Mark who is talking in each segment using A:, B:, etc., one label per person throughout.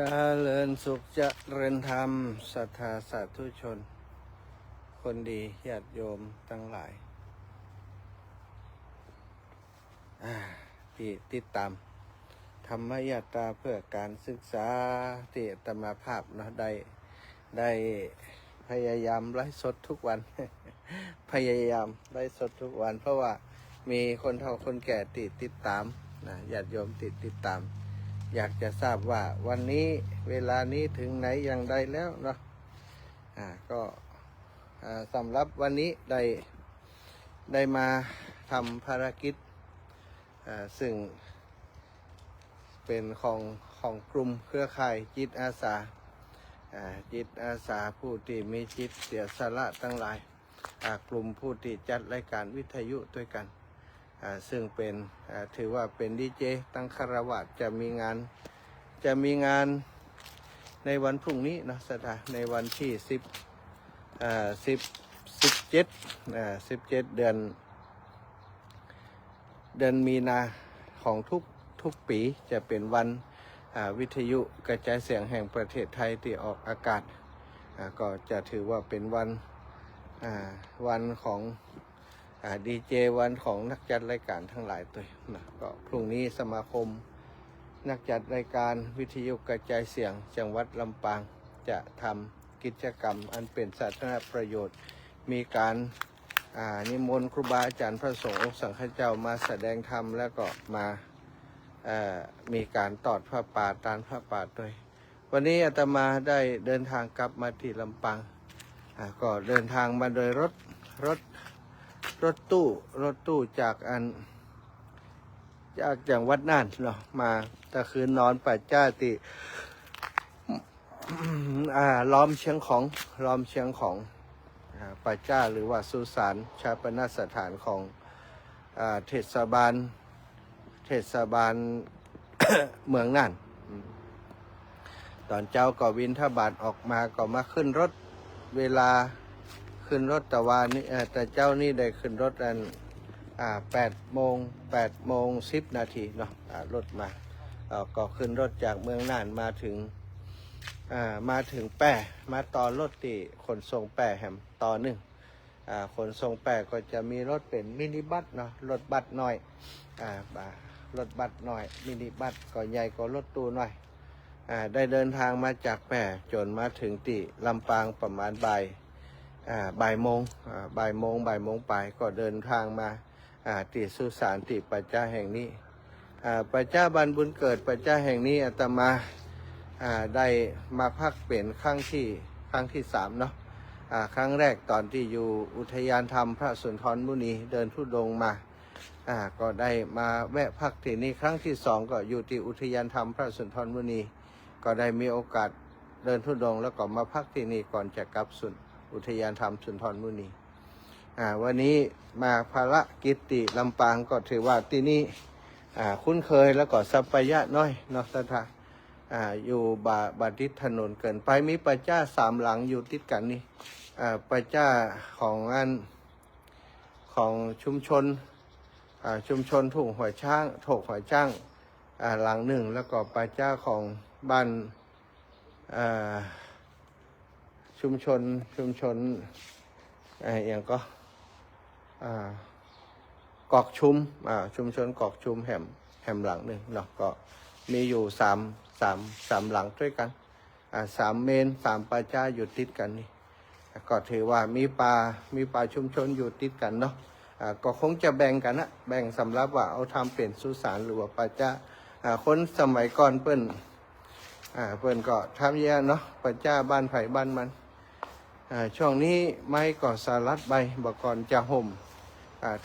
A: เจริญสุขเจริญธรรมศรัทธาสาธุชนคนดีญาติโยมทั้งหลายที่ติดตามธรรมยาตราเพื่อการศึกษาที่อาตมาภาพเนาะได้พยายามไลฟ์สดทุกวัน พยายามไลฟ์สดทุกวัน เพราะว่ามีคนเฒ่าคนแก่ติดตามนะญาติโยมติดตามอยากจะทราบว่าวันนี้เวลานี้ถึงไหนอย่างไรแล้วเนาะก็สำหรับวันนี้ได้มาทำภารกิจซึ่งเป็นของกลุ่มเครือข่ายจิตอาสาจิตอาสาผู้ที่มีจิตเสียสละทั้งหลายกลุ่มผู้ที่จัดรายการวิทยุด้วยกันซึ่งเป็นถือว่าเป็นดีเจตั้งคารวะจะมีงานในวันพรุ่งนี้นะสถาในวันที่17เดือนมีนาของทุกปีจะเป็นวันวิทยุกระจายเสียงแห่งประเทศไทยที่ออกอากาศก็จะถือว่าเป็นวันของดีเจวันของนักจัดรายการทั้งหลายตัวนะก็พรุ่งนี้สมาคมนักจัดรายการวิทยุกระจายเสียงจังหวัดลำปางจะทำกิจกรรมอันเป็นสาธารณประโยชน์มีการนิมนต์ครูบาอาจารย์พระสงฆ์สังฆเจ้ามาแสดงธรรมแล้วก็มามีการตอดผ้าป่าตานผ้าป่าด้วยวันนี้อาตมาได้เดินทางกลับมาที่ลำปางก็เดินทางมาโดยรถตู้จากจังหวัดน่านเนาะมาตะคืนนอนปัจจ้าติล้อมเชียงของปัจจ้าหรือว่าสุสานชาปนสถานของเทศบาล เมืองน่านตอนเจ้าก็วินทบาทออกมาก็มาขึ้นรถเวลาขึ้นรถตะวันนี่แต่เจ้านี่ได้ขึ้นรถ8 โมง 10 นาทีเนาะรถมาก็ขึ้นรถจากเมืองน่านมาถึงแปร่มาต่อรถที่ขนส่งแปร่แหมต่อหนึ่งขนส่งแปร่ก็จะมีรถเป็นมินิบัสเนาะรถบัสน้อยรถบัสน้อยมินิบัสก็ใหญ่กว่ารถตู้น้อยได้เดินทางมาจากแปร่จนมาถึงที่ลำปางประมาณบ่ายโมงไปก็เดินทางมาที่สุสานที่ปัจจ้าแห่งนี้ปัจจ้าบรรบุญเกิดปัจจ้าแห่งนี้อาตมาได้มาพักเป็นครั้งที่3เนาะครั้งแรกตอนที่อยู่อุทยานธรรมพระสุนทรมุนีเดินธุดงค์มาก็ได้มาแวะพักที่นี่ครั้งที่2ก็อยู่ที่อุทยานธรรมพระสุนทรมุนีก็ได้มีโอกาสเดินธุดงค์แล้วก็มาพักที่นี่ก่อนจะกลับอุทยานธรรมสุนทรมุนีวันนี้มาภารกิจติลำปางก็ถือว่าที่นี่คุ้นเคยแล้วก็สัปยะน้อยเนาะสถาอยู่บาดิษถนนเกินไปมีปัจจ้า3 หลังอยู่ติดกันนี่ปัจจ้าของชุมชนถูกหอยช่างหลังหนึ่งแล้วก็ปัจจ้าของบ้านชุมชนอย่างก็กอกชุมชุมชนกอกชุมแหมหลังหนึ่งเนาะก็มีอยู่3 หลังด้วยกัน3 เมน 3 ปัจจ้าอยู่ติดกันนี่ก็ถือว่ามีป่าชุมชนอยู่ติดกันเนาะก็คงจะแบ่งกันนะแบ่งสำหรับว่าเอาทำเป็นสุสานหรือว่าปัจจ้าคนสมัยก่อนเปิ้นก็ทำแย่เนาะปัจจ้าบ้านไผ่บ้านมันช่วงนี้ไม้ก็สลัดใบบ่ก่อนจะห่ม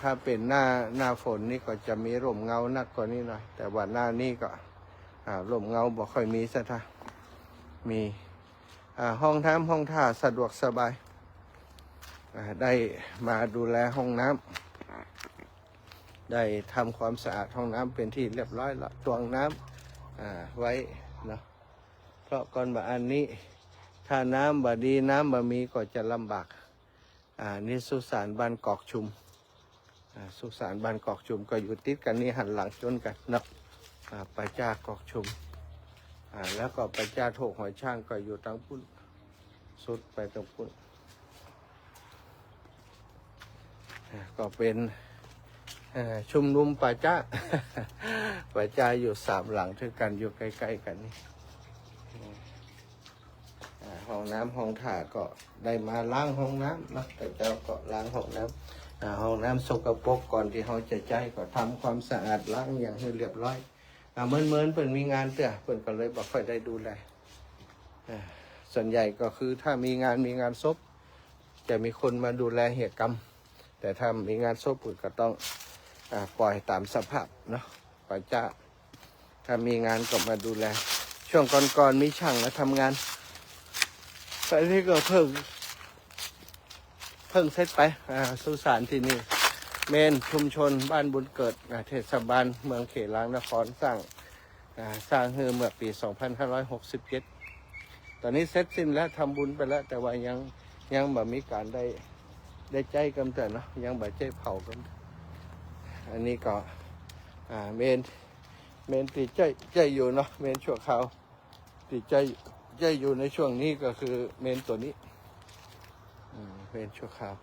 A: ถ้าเป็นหน้าฝนนี่ก็จะมีร่มเงานักกว่านี้หน่อยแต่ว่าหน้านี้ก็ร่มเงาบ่ค่อยมีซะท่ามีห้องน้ำห้องท่าสะดวกสบายได้มาดูแลห้องน้ำได้ทำความสะอาดห้องน้ำเป็นที่เรียบร้อยแล้วตวงน้ำไว้เนาะเพราะก่อนบ่อันนี้ถ้าน้ำบ่ดีน้ำบ่มีก็จะลำบากนี่สุสานบ้านกอกชุมสุสานบ้านกอกชุมก็อยู่ติดกันนี่หันหลังชนกันเนาะปัจจ้ากอกชุม แล้วก็ประจาโถกหอยช่างก็อยู่ทางพุ่นสุดไปตรงพุ่นก็เป็นชุมนุมป่าจ้า ป่าจ้าอยู่3 หลังด้วยกันอยู่ใกล้ๆกันนี่ห้องน้ำห้องถ่าก็ได้มาล้างห้องน้ำนะแต่เจ้าก็ล้างห้องน้ำห้องน้ำสกปรกก่อนที่เขาจะใจก็ทำความสะอาดล้างอย่างให้เรียบร้อยเมื่อเปิ่นมีงานเตื้อเปิ่นก็เลยบอกค่อยได้ดูแลส่วนใหญ่ก็คือถ้ามีงานศพจะมีคนมาดูแลเหตุกรรมแต่ถ้ามีงานศพเปิ่นก็ต้องปล่อยตามสภาพเนาะป่าจ้าถ้ามีงานก็มาดูแลช่วงก่อนๆมีช่างมาทำงานแต่นี่ก็เพิ่งเสร็จไปสุสานที่นี่เมนชุมชนบ้านบุญเกิดเทศบาลเมืองเขลางนครสร้างเมื่อปี 2567 ตอนนี้เสร็จสิ้นแล้วทำบุญไปแล้วแต่ว่ายังแบบมีการได้ใจกันแต่เนาะยังแบบใจเผากันอันนี้ก็เมนติดใจอยู่เนาะเมนชั่วคราวติดใจอยู่ในช่วงนี้ก็คือเมนตัวนี้เมนชั่วคราว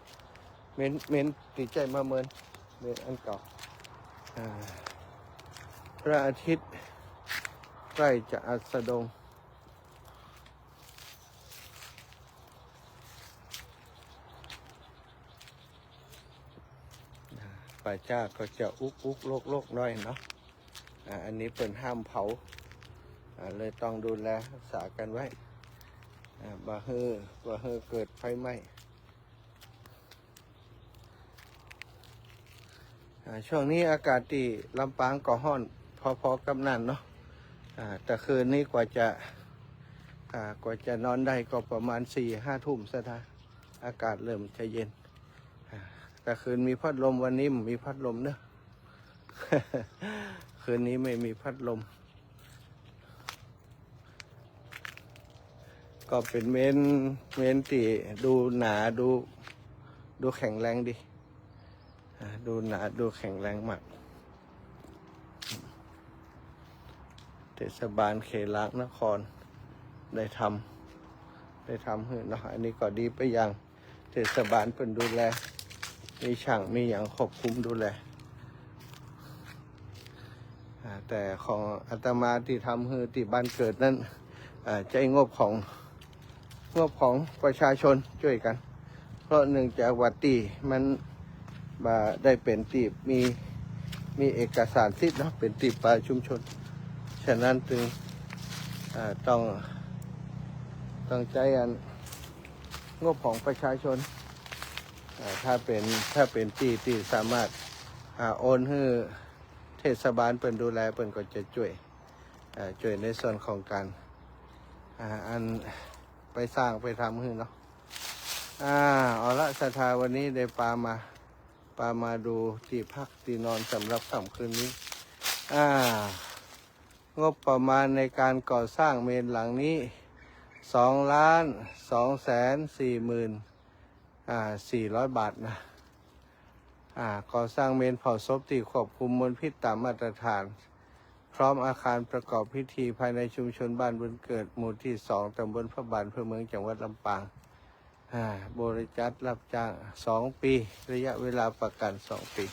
A: เมนติดใจมาเมนอันเก่าพระอาทิตย์ใกล้จะอัสดงป่าจ้าก็จะอุกโลกน้อยเนาะอันนี้เป็นห้ามเผาเลยต้องดูแลรักษากันไว้บ่เฮือเกิดไฟไหม้ช่วงนี้อากาศที่ลำปางก็ร้อนพอๆกับนั่นเนาะแต่คืนนี้กว่าจะนอนได้ก็ประมาณ 4-5 ทุ่มซะนะอากาศเริ่มจะเย็นแต่คืนมีพัดลมวันนี้มีพัดลมเนอะ คืนนี้ไม่มีพัดลมก็เป็นเมนที่ดูหนาดูแข็งแรงดีดูหนาดูแข็งแรงมากเทศบาลเขลางนครได้ทำให้เนาะอันนี้ก็ดีไปอย่างเทศบาลเป็นดูแลมีช่างมีอย่างควบคุมดูแลแต่ของอาตมาที่ทำคือที่บ้านเกิดนั้นใจงบของประชาชนช่วยกันเพราะหนึ่งจากวัดตีมันได้เป็นตีมีเอกสารสิทธิ์เนาะเป็นตีป่าชุมชนฉะนั้นจึงต้องใจงบของประชาชนถ้าเป็นที่สามารถโอนให้เทศบาลเป็นดูแลเป็นก็จะช่วยในส่วนของการอันไปสร้างไปทำให้เนาะเอาละศรัทธาวันนี้ได้ปามาดูที่พักที่นอนสำหรับค่ำคืนนี้งบประมาณในการก่อสร้างเมนหลังนี้2,240,400 บาทนะก่อสร้างเมนเผาศพที่ควบคุมมลพิษตามมาตรฐานพร้อมอาคารประกอบพิธีภายในชุมชนบ้านบุญเกิดหมู่ที่ 2 ตำบลพระบาทอำเภอเมืองจังหวัดลำปางบริจาครับจ้าง2 ปีระยะเวลาประกัน2 ปี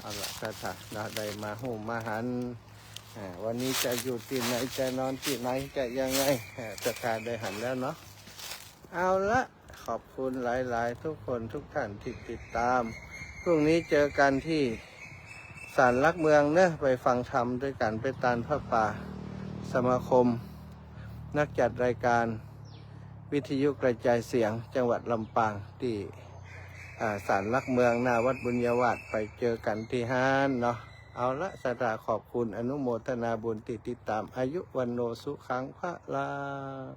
A: เอาละถ้าได้มาหูมาหันวันนี้จะอยู่ที่ไหนจะนอนที่ไหนจะยังไงจะการได้หันแล้วเนาะเอาละขอบคุณหลายๆทุกคนทุกท่านที่ติดตามพรุ่งนี้เจอกันที่ศาลหลักเมืองเนอะไปฟังธรรมด้วยกันไปตานพระป่าสมาคมนักจัดรายการวิทยุกระจายเสียงจังหวัดลำปางที่ศาลหลักเมืองหน้าวัดบุญยวาสไปเจอกันที่ห้านเนาะเอาละศรัทธาขอบคุณอนุโมทนาบุญติดตามอายุวันโนสุขังพระลา